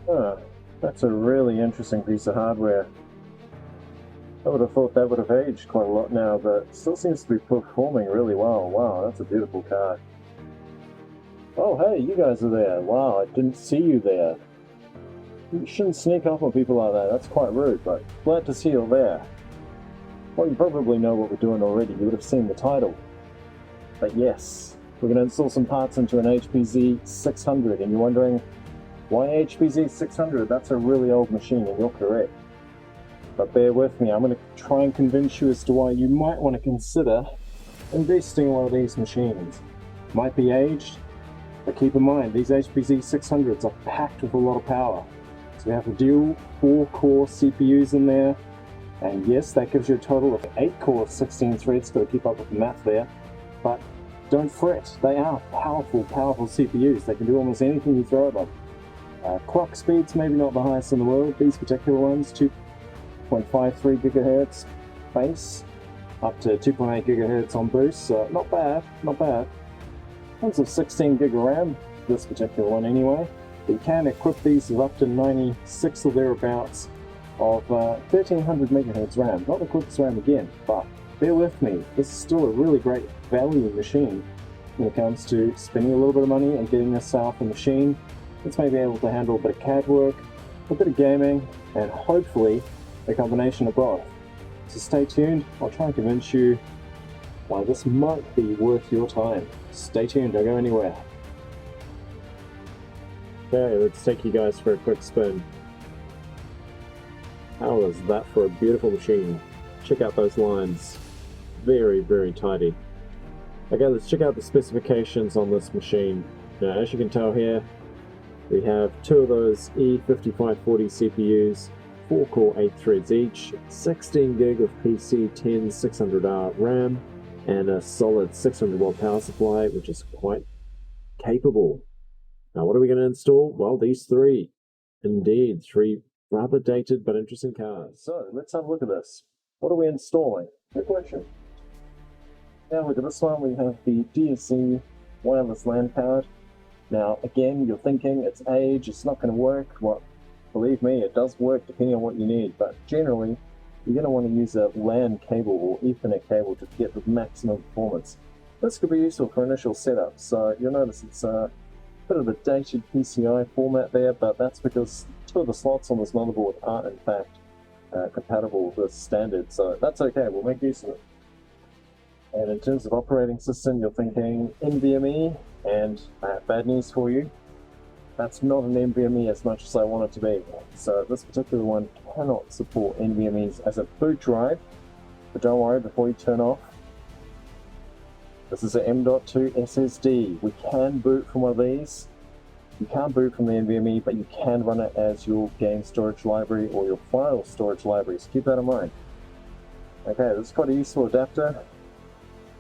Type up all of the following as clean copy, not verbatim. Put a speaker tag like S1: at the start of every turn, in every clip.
S1: Huh, that's a really interesting piece of hardware. I would have thought that would have aged quite a lot now, but still seems to be performing really well. Wow, that's a beautiful card. Oh, hey, you guys are there. Wow, I didn't see you there. You shouldn't sneak up on people like that. That's quite rude, but glad to see you're there. Well, you probably know what we're doing already. You would have seen the title. But yes, we're going to install some parts into an HP Z600, and you're wondering, why HP Z600? That's a really old machine, and you're correct. But bear with me, I'm going to try and convince you as to why you might want to consider investing in one of these machines. Might be aged, but keep in mind, these HP Z600s are packed with a lot of power. So we have the dual 4-core CPUs in there, and yes, that gives you a total of 8 cores, 16 threads, got to keep up with the math there. But don't fret, they are powerful CPUs. They can do almost anything you throw at them. Clock speeds, maybe not the highest in the world, these particular ones, 2.53 gigahertz base, up to 2.8 gigahertz on boost, so not bad, not bad. Tons of 16 gig of RAM, this particular one anyway. You can equip these with up to 96 or thereabouts of 1300 megahertz RAM. Not the quickest RAM again, but bear with me, this is still a really great value machine when it comes to spending a little bit of money and getting this out the machine. It's maybe able to handle a bit of CAD work, a bit of gaming, and hopefully a combination of both. So stay tuned, I'll try and convince you why this might be worth your time. Stay tuned, don't go anywhere. Okay, let's take you guys for a quick spin. How was that for a beautiful machine? Check out those lines. Very, very tidy. Okay, let's check out the specifications on this machine. Now, as you can tell here, we have 2 of those E5540 CPUs, 4-core 8 threads each, 16 gig of PC10 600R RAM, and a solid 600 watt power supply, which is quite capable. Now, what are we going to install? Well, these 3. Indeed, 3 rather dated but interesting cards. So, let's have a look at this. What are we installing? Good question. Now, look at this one. We have the DSC wireless LAN card. Now, again, you're thinking it's age, it's not going to work. Well, believe me, it does work depending on what you need, but generally, you're going to want to use a LAN cable or Ethernet cable to get the maximum performance. This could be useful for initial setup, so you'll notice it's a bit of a dated PCIe format there, but that's because 2 of the slots on this motherboard are in fact compatible with standard, so that's okay, we'll make use of it. And in terms of operating system, you're thinking NVMe, and I have bad news for you. That's not an NVMe as much as I want it to be. So this particular one cannot support NVMe's as a boot drive, but don't worry, before you turn off, this is an M.2 SSD. We can boot from one of these. You can't boot from the NVMe, but you can run it as your game storage library or your file storage library, so keep that in mind. Okay, this is quite a useful adapter.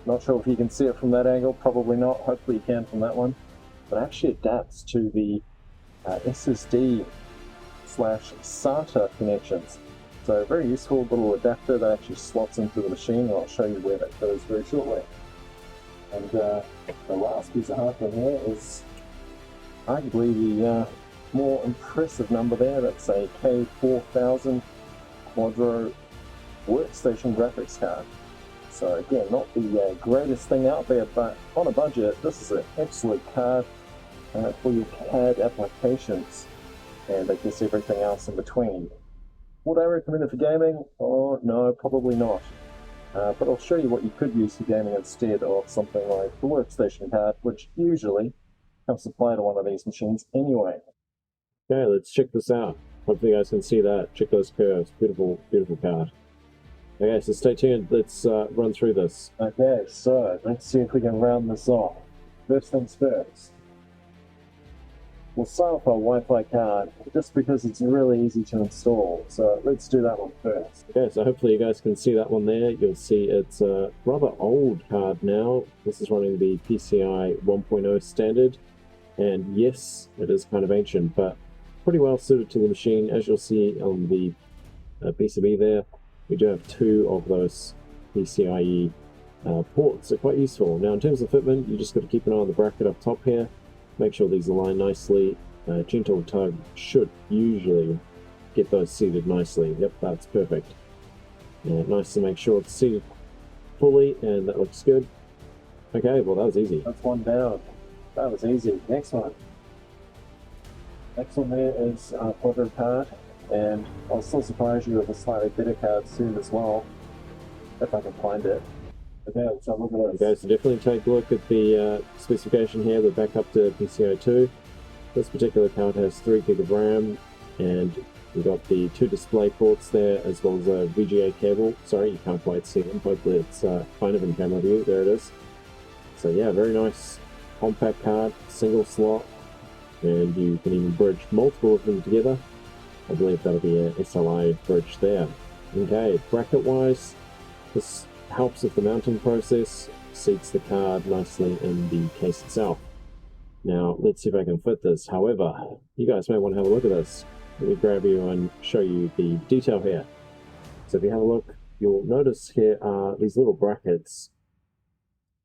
S1: Not sure if you can see it from that angle, probably not, hopefully you can from that one. But it actually adapts to the SSD / SATA connections. So a very useful little adapter that actually slots into the machine, and I'll show you where that goes very shortly. And the last piece of hardware here is arguably the more impressive number there. That's a K4000 Quadro Workstation graphics card. So again, not the greatest thing out there, but on a budget, this is an excellent card for your CAD applications, and I guess everything else in between. Would I recommend it for gaming? Oh, no, probably not. But I'll show you what you could use for gaming instead of something like the Workstation card, which usually comes supplied to one of these machines anyway. Okay, let's check this out. Hopefully you guys can see that. Check those curves. Beautiful, beautiful card. Okay, so stay tuned. Let's run through this. Okay, so let's see if we can round this off. First things first. We'll start off our Wi-Fi card, just because it's really easy to install. So let's do that one first. Okay, so hopefully you guys can see that one there. You'll see it's a rather old card now. This is running the PCIe 1.0 standard. And yes, it is kind of ancient, but pretty well suited to the machine. As you'll see on the PCB there, we do have 2 of those PCIe ports. They're quite useful. Now in terms of fitment, you just got to keep an eye on the bracket up top here. Make sure these align nicely. gentle tug should usually get those seated nicely. Yep, that's perfect. Nice to make sure it's seated fully, and that looks good. Okay, well that was easy. That's one down. That was easy. Next one. Next one there is our Quadro card, and I'll still surprise you with a slightly better card soon as well, if I can find it. Okay, let's have a look at this. Okay, so definitely take a look at the specification here. We're back up to PCIe 2. This particular card has 3 GB of RAM, and we've got the 2 display ports there, as well as a VGA cable. Sorry, you can't quite see them. Hopefully it's kind of in camera view. There it is. So yeah, very nice compact card, single slot, and you can even bridge multiple of them together. I believe that'll be a SLI bridge there. Okay, bracket wise, this helps with the mounting process, seats the card nicely in the case itself. Now let's see if I can fit this. However, you guys may want to have a look at this. Let me grab you and show you the detail here. So if you have a look, you'll notice here are these little brackets.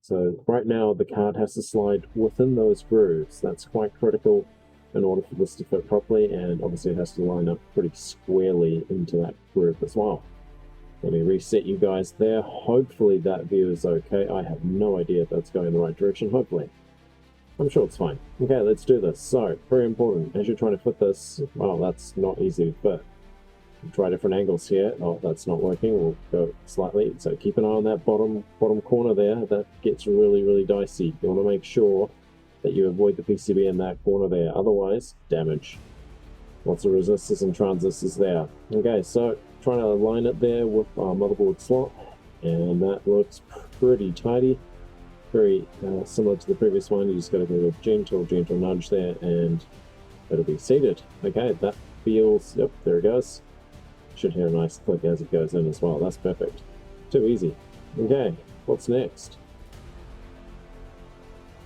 S1: So right now the card has to slide within those grooves. That's quite critical in order for this to fit properly, and obviously it has to line up pretty squarely into that groove as well. Let me reset you guys there. Hopefully that view is okay. I have no idea if that's going in the right direction. Hopefully. I'm sure it's fine. Okay, let's do this. So, very important, as you're trying to fit this, well, that's not easy to fit. Try different angles here. Oh, that's not working. We'll go slightly. So keep an eye on that bottom corner there. That gets really dicey. You want to make sure that you avoid the PCB in that corner there. Otherwise, damage. Lots of resistors and transistors there. Okay, so trying to align it there with our motherboard slot, and that looks pretty tidy. Very similar to the previous one. You just got to give a gentle nudge there, and it'll be seated. Okay, that feels. Yep, there it goes. Should hear a nice click as it goes in as well. That's perfect. Too easy. Okay, what's next?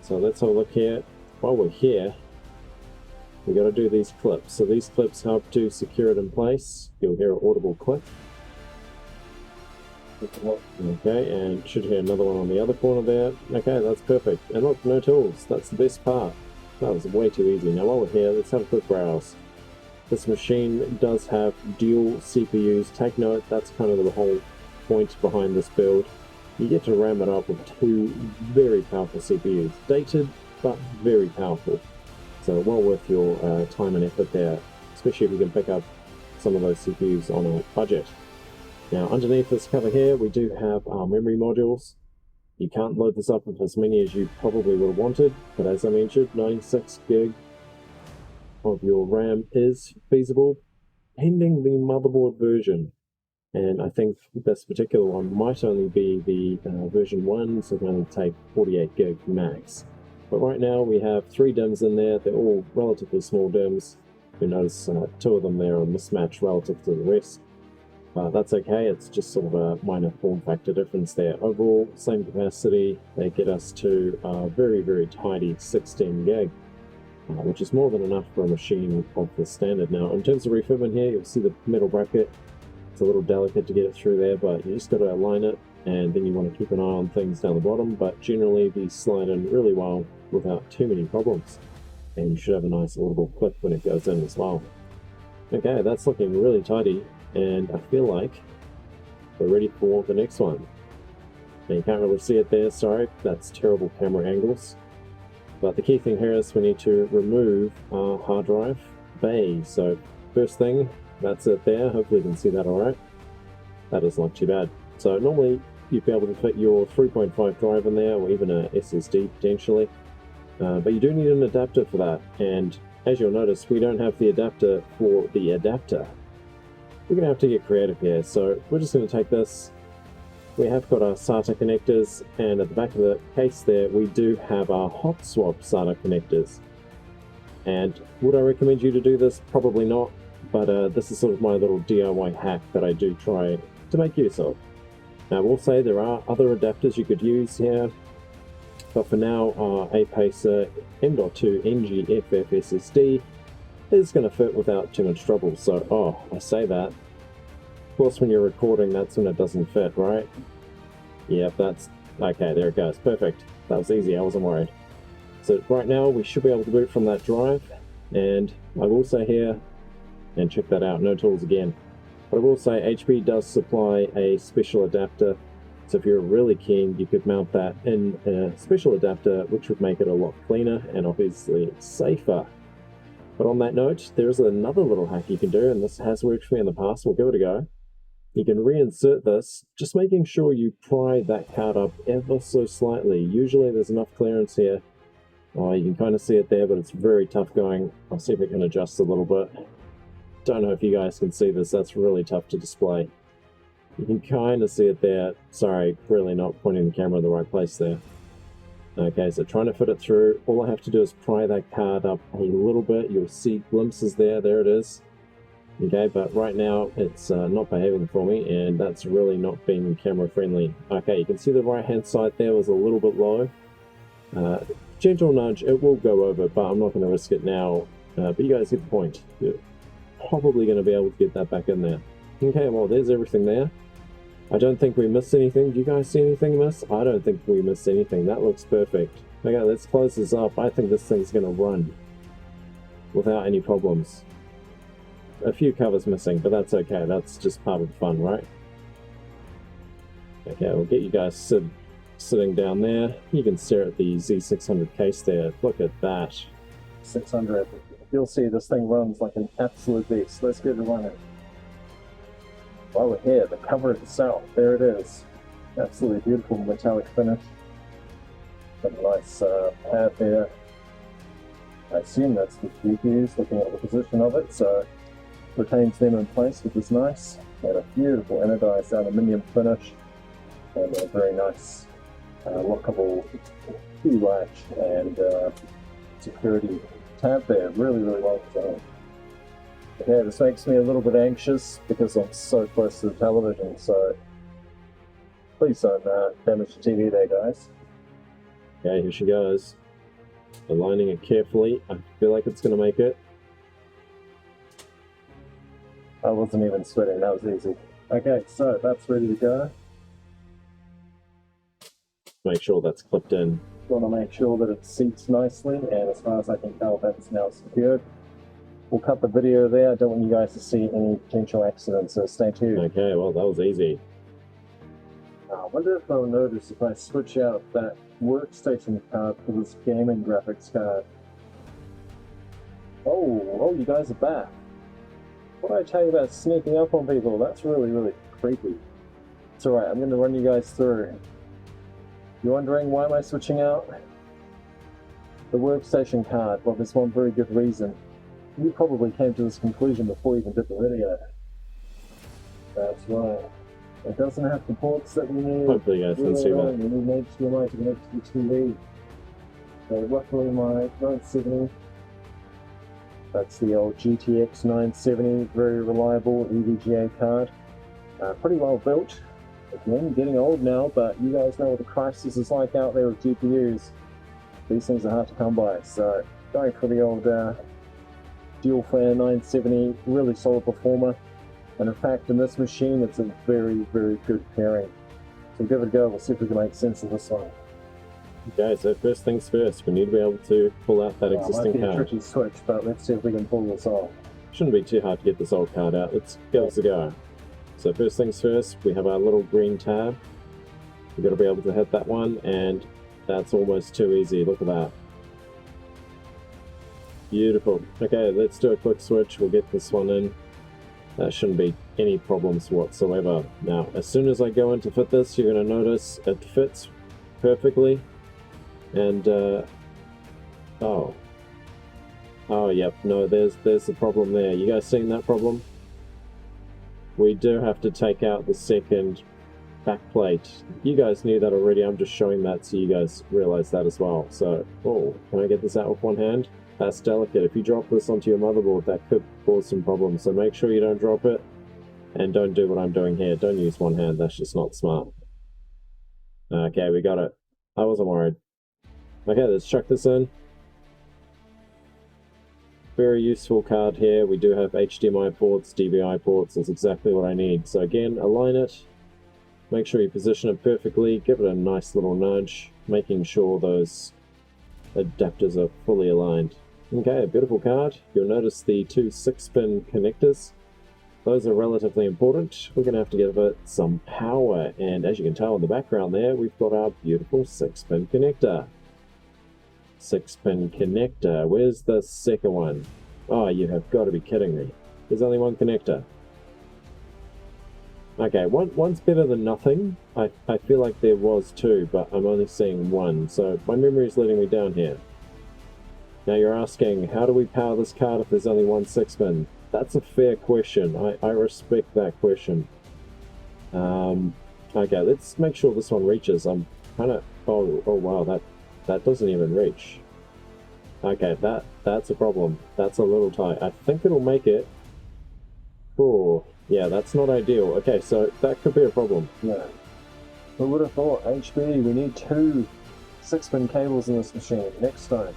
S1: So let's have a look here. While we're here, we got to do these clips. So these clips help to secure it in place. You'll hear an audible click. Okay, and should hear another one on the other corner there. Okay, that's perfect. And look, no tools. That's the best part. That was way too easy. Now while we're here, let's have a quick browse. This machine does have dual CPUs. Take note, that's kind of the whole point behind this build. You get to ram it up with 2 very powerful CPUs. Dated, but very powerful. So well worth your time and effort there, especially if you can pick up some of those CPUs on a budget. Now underneath this cover here, we do have our memory modules. You can't load this up with as many as you probably would have wanted, but as I mentioned, 96 gig of your RAM is feasible, pending the motherboard version. And I think this particular one might only be the version 1, so it can only take 48 gig max. But right now we have 3 DIMMs in there. They're all relatively small DIMMs. You notice 2 of them there are mismatched relative to the rest. That's okay, it's just sort of a minor form factor difference there. Overall, same capacity. They get us to a very tidy 16 gig. Which is more than enough for a machine of the standard. Now, in terms of refitment here, you'll see the metal bracket. It's a little delicate to get it through there, but you just got to align it, and then you want to keep an eye on things down the bottom, but generally these slide in really well without too many problems. And you should have a nice audible click when it goes in as well. Okay, that's looking really tidy, and I feel like we're ready for the next one. Now, you can't really see it there, sorry, that's terrible camera angles. But the key thing here is we need to remove our hard drive bay. So first thing, that's it there. Hopefully you can see that alright. That is not too bad. So normally you'd be able to fit your 3.5 drive in there, or even a SSD potentially. But you do need an adapter for that. And as you'll notice, we don't have the adapter for the adapter. We're going to have to get creative here. So we're just going to take this. We have got our SATA connectors, and at the back of the case there, we do have our hot swap SATA connectors. And would I recommend you to do this? Probably not, but this is sort of my little DIY hack that I do try to make use of. Now, I will say there are other adapters you could use here, but for now, our Apacer M.2 NGFF SSD is going to fit without too much trouble. So, I say that. Of course, when you're recording, that's when it doesn't fit, right? Yep, that's... okay, there it goes. Perfect. That was easy, I wasn't worried. So right now, we should be able to boot from that drive. And I will say here, and check that out, no tools again, but I will say HP does supply a special adapter, so if you're really keen you could mount that in a special adapter, which would make it a lot cleaner and obviously safer. But on that note, there's another little hack you can do, and this has worked for me in the past. We'll give it a go. You can reinsert this, just making sure you pry that card up ever so slightly. Usually there's enough clearance here. You can kind of see it there, but it's very tough going. I'll see if it can adjust a little bit. Don't know if you guys can see this, that's really tough to display. You can kind of see it there. Sorry, really not pointing the camera in the right place there. Okay, so trying to fit it through, all I have to do is pry that card up a little bit. You'll see glimpses there, there it is. Okay, but right now it's not behaving for me, and that's really not being camera friendly. Okay, you can see the right hand side there was a little bit low. Gentle nudge, it will go over, but I'm not going to risk it now. But you guys get the point. You're probably going to be able to get that back in there. Okay, well there's everything there. I don't think we missed anything. Do you guys see anything miss? I don't think we missed anything. That looks perfect. Okay, let's close this up. I think this thing's going to run without any problems. A few covers missing, but that's okay. That's just part of the fun, right? Okay, we'll get you guys sitting down there. You can stare at the Z600 case there. Look at that. 600. You'll see this thing runs like an absolute beast. Let's get it running. While we're here, the cover itself, there it is. Absolutely beautiful metallic finish. Got a nice pad there. I assume that's the GPUs, looking at the position of it, so retains them in place, which is nice. And a beautiful anodized aluminium finish, and a very nice lockable key latch and security tab there. Really, really well designed. Okay, this makes me a little bit anxious because I'm so close to the television, so please don't damage the TV there, guys. Okay, here she goes. Aligning it carefully. I feel like it's going to make it. I wasn't even sweating, that was easy. Okay, so that's ready to go. Make sure that's clipped in. Want to make sure that it seats nicely, and as far as I can tell, that's now secured. We'll cut the video there. I don't want you guys to see any potential accidents, so stay tuned. Okay, well, that was easy. I wonder if they'll notice if I switch out that workstation card for this gaming graphics card. Oh, you guys are back. What did I tell you about sneaking up on people? That's really, really creepy. It's alright, I'm going to run you guys through. You're wondering why am I switching out the workstation card? Well, there's one very good reason. You probably came to this conclusion before you even did the video. That's right. It doesn't have the ports that we need. Hopefully you guys can see that. You need an HDMI to connect to the TV. So luckily my 970, that's the old GTX 970, very reliable EVGA card. Pretty well built. Again, getting old now, but you guys know what the crisis is like out there with GPUs. These things are hard to come by, so going for the old dual flare 970, really solid performer. And in fact, in this machine, it's a very, very good pairing. So give it a go, we'll see if we can make sense of this one. Okay, so first things first, we need to be able to pull out that existing card. Might be a tricky switch, but let's see if we can pull this off. Shouldn't be too hard to get this old card out. Let's give this a go. So first things first, we have our little green tab. We've got to be able to hit that one, and that's almost too easy. Look at that. Beautiful. Okay, let's do a quick switch. We'll get this one in. That shouldn't be any problems whatsoever. Now, as soon as I go in to fit this, you're going to notice it fits perfectly. And, oh, yep, no, there's the problem there. You guys seen that problem? We do have to take out the second back plate. You guys knew that already. I'm just showing that so you guys realize that as well. So, oh, can I get this out with one hand? That's delicate. If you drop this onto your motherboard, that could cause some problems. So make sure you don't drop it, and don't do what I'm doing here. Don't use one hand. That's just not smart. Okay, we got it. I wasn't worried. Okay, let's chuck this in. Very useful card here. We do have HDMI ports, DVI ports. That's exactly what I need. So again, align it. Make sure you position it perfectly. Give it a nice little nudge, making sure those adapters are fully aligned. Okay, beautiful card. You'll notice the two 6-pin connectors. Those are relatively important. We're going to have to give it some power, and as you can tell in the background there, we've got our beautiful 6-pin connector. 6-pin connector. Where's the second one? Oh, you have got to be kidding me. There's only one connector. Okay, one's better than nothing. I feel like there was two, but I'm only seeing one, so my memory is letting me down here. Now you're asking, how do we power this card if there's only one 6-pin? That's a fair question. I respect that question. Okay, let's make sure this one reaches. I'm kind of... Oh wow, that doesn't even reach. Okay, that's a problem. That's a little tight. I think it'll make it. Oh, yeah, that's not ideal. Okay, so that could be a problem.
S2: Yeah. Who would have thought? HP, we need two 6-pin cables in this machine. Next time.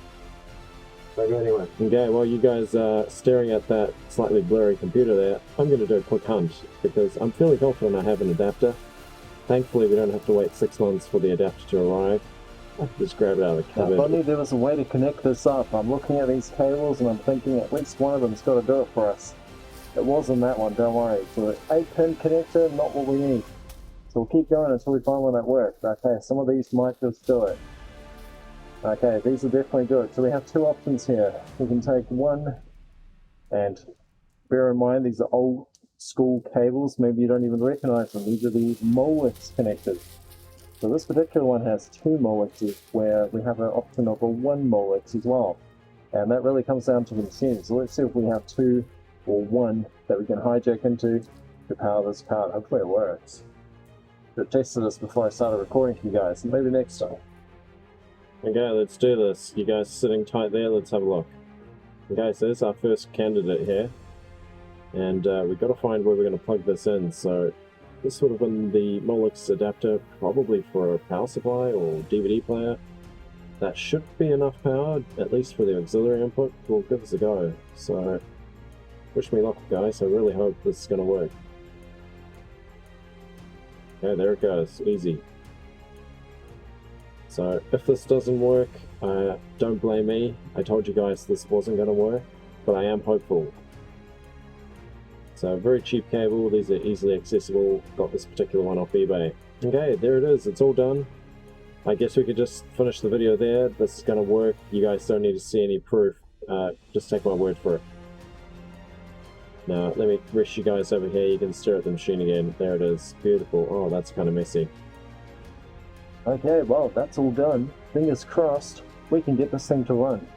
S2: Maybe anyway.
S1: Okay, while you guys are staring at that slightly blurry computer there, I'm going to do a quick hunt, because I'm fairly confident I have an adapter. Thankfully, we don't have to wait 6 months for the adapter to arrive. I can just grab it out of the cupboard.
S2: If only there was a way to connect this up. I'm looking at these cables and I'm thinking at least one of them's got to do it for us. It wasn't that one, don't worry. So the 8-pin connector, not what we need. So we'll keep going until we find one that works. Okay, some of these might just do it. Okay, these will definitely do it. So we have two options here. We can take one, and bear in mind these are old school cables. Maybe you don't even recognize them. These are the Molex connectors. So this particular one has two Molexes, where we have an option of a one Molex as well. And that really comes down to the machine. So let's see if we have two or one that we can hijack into to power this card. Hopefully it works. I tested this before I started recording for you guys, and maybe next time.
S1: Okay, let's do this. You guys sitting tight there, let's have a look. Okay, so this is our first candidate here. And we've got to find where we're going to plug this in. So this would have been the Molex adapter, probably for a power supply or DVD player. That should be enough power, at least for the auxiliary input. We'll give this a go. So wish me luck, guys. I really hope this is going to work. Okay, there it goes. Easy. So if this doesn't work, don't blame me. I told you guys this wasn't going to work, but I am hopeful. So very cheap cable, these are easily accessible. Got this particular one off eBay. Okay, there it is, it's all done. I guess we could just finish the video there. This is going to work. You guys don't need to see any proof. Just take my word for it. Now, let me rest you guys over here. You can stare at the machine again. There it is. Beautiful. Oh, that's kind of messy.
S2: Okay, well, that's all done. Fingers crossed, we can get this thing to run.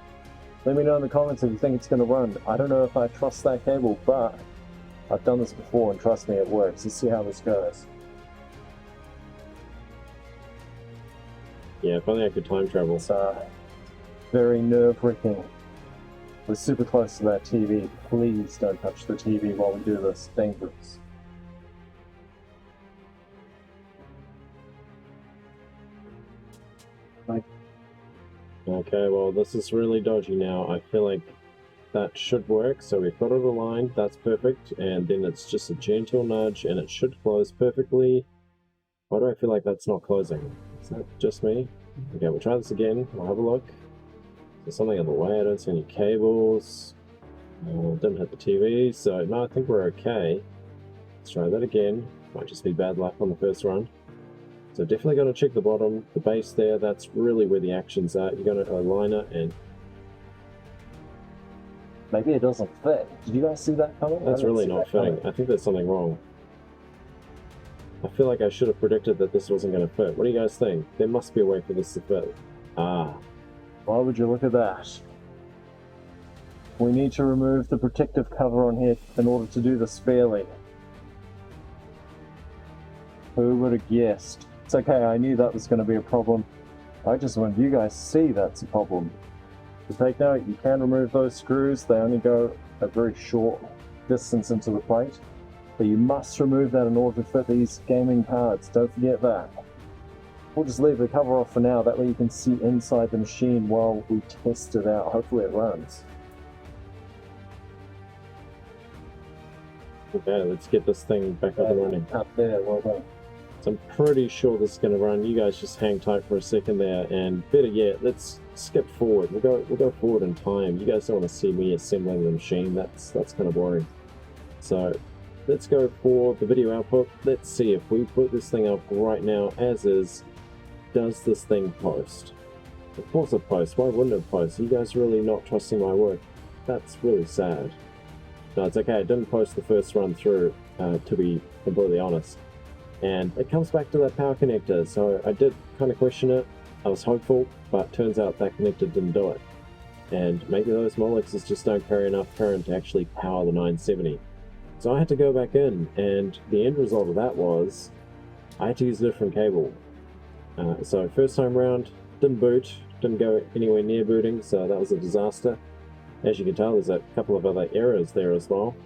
S2: Let me know in the comments if you think it's going to run. I don't know if I trust that cable, but I've done this before and trust me, it works. Let's see how this goes.
S1: Yeah, if only I could time travel.
S2: It's very nerve-wracking. We're super close to that TV. Please don't touch the TV while we do this. Dangerous.
S1: Okay, well, this is really dodgy now. I feel like that should work. So we've got it aligned. That's perfect. And then it's just a gentle nudge and it should close perfectly. Why do I feel like that's not closing? Is that just me? Okay, we'll try this again. We'll have a look. There's something in the way. I don't see any cables. Didn't hit the TV. So no, I think we're okay. Let's try that again. Might just be bad luck on the first run. So definitely going to check the bottom, the base there, that's really where the actions are. You're going to align it and...
S2: Maybe it doesn't fit. Did you guys see that coming?
S1: That's really not fitting. I think there's something wrong. I feel like I should have predicted that this wasn't going to fit. What do you guys think? There must be a way for this to fit. Ah.
S2: Why would you look at that? We need to remove the protective cover on here in order to do this fairly. Who would have guessed? It's okay, I knew that was going to be a problem. I just wanted you guys to see that's a problem. To take note, you can remove those screws. They only go a very short distance into the plate. But you must remove that in order to fit these gaming cards. Don't forget that. We'll just leave the cover off for now. That way you can see inside the machine while we test it out. Hopefully it runs.
S1: Okay, let's get this thing back up and running.
S2: Up there, well done.
S1: So I'm pretty sure this is going to run. You guys just hang tight for a second there, and better yet, let's skip forward. We'll go forward in time. You guys don't want to see me assembling the machine. That's kind of boring. So let's go for the video output. Let's see if we put this thing up right now as is. Does this thing post? Of course it posts. Why wouldn't it post? You guys really not trusting my work. That's really sad. No, it's okay. It didn't post the first run through, to be completely honest. And it comes back to that power connector. So I did kind of question it. I was hopeful, but turns out that connector didn't do it. And maybe those Molexes just don't carry enough current to actually power the 970. So I had to go back in, and the end result of that was I had to use a different cable. So first time round, didn't boot, didn't go anywhere near booting, so that was a disaster. As you can tell, there's a couple of other errors there as well.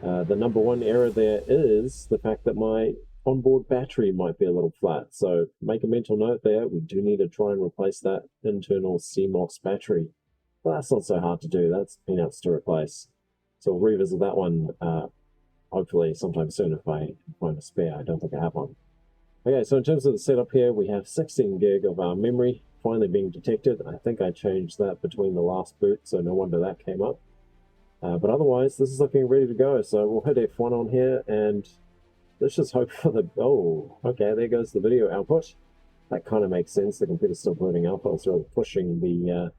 S1: The number one error there is the fact that my onboard battery might be a little flat. So make a mental note there, we do need to try and replace that internal CMOS battery. But that's not so hard to do, that's peanuts to replace. So we'll revisit that one hopefully sometime soon if I find a spare. I don't think I have one. Okay, so in terms of the setup here, we have 16 gig of our memory finally being detected. I think I changed that between the last boot, so no wonder that came up. But otherwise, this is looking ready to go. So we'll hit F1 on here, and let's just hope for the... Oh, okay, there goes the video output. That kind of makes sense. The computer's still booting up. I was really pushing the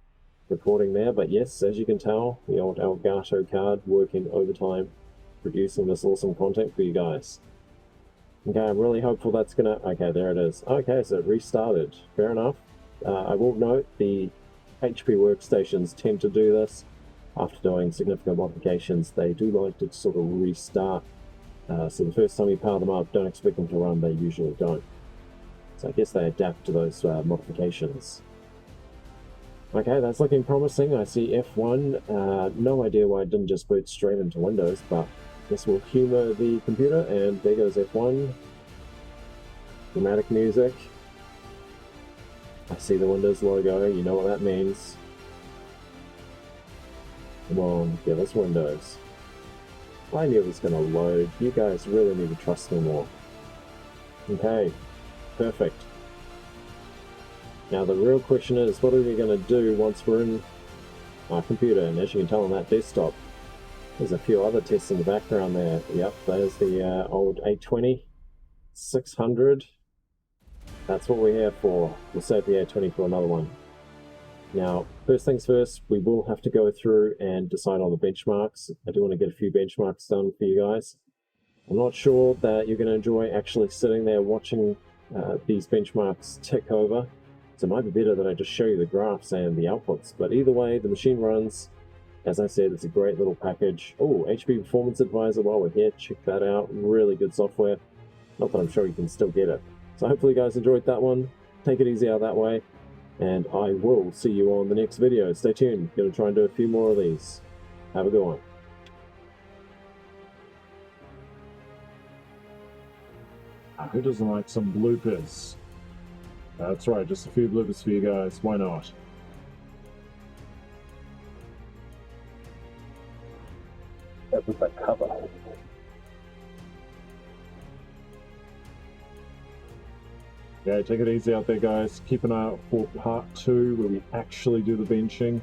S1: recording there. But yes, as you can tell, the old Elgato card working overtime, producing this awesome content for you guys. Okay, I'm really hopeful that's gonna... Okay, there it is. Okay, so it restarted. Fair enough. I will note the HP workstations tend to do this. After doing significant modifications, they do like to sort of restart. So the first time you power them up, don't expect them to run. They usually don't. So I guess they adapt to those modifications. Okay, that's looking promising. I see F1. No idea why it didn't just boot straight into Windows, but I guess we'll humor the computer, and there goes F1. Dramatic music. I see the Windows logo, you know what that means. Come on, give us Windows. I knew it was going to load. You guys really need to trust me more. Okay, perfect. Now the real question is, what are we going to do once we're in our computer? And as you can tell on that desktop, there's a few other tests in the background there. Yep, there's the old 820, 600. That's what we're here for. We'll save the 820 for another one. Now, first things first, we will have to go through and decide on the benchmarks. I do want to get a few benchmarks done for you guys. I'm not sure that you're going to enjoy actually sitting there watching these benchmarks tick over. So it might be better that I just show you the graphs and the outputs. But either way, the machine runs. As I said, it's a great little package. Oh, HP Performance Advisor while we're here. Check that out. Really good software. Not that I'm sure you can still get it. So hopefully you guys enjoyed that one. Take it easy out that way. And I will see you on the next video. Stay tuned. Gonna try and do a few more of these. Have a good one.
S3: Who doesn't like some bloopers? That's right, just a few bloopers for you guys. Why not?
S2: That was the cover.
S3: Yeah, take it easy out there, guys. Keep an eye out for part 2, where we actually do the benching.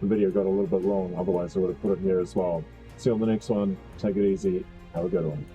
S3: The video got a little bit long, otherwise I would have put it here as well. See you on the next one. Take it easy. Have a good one.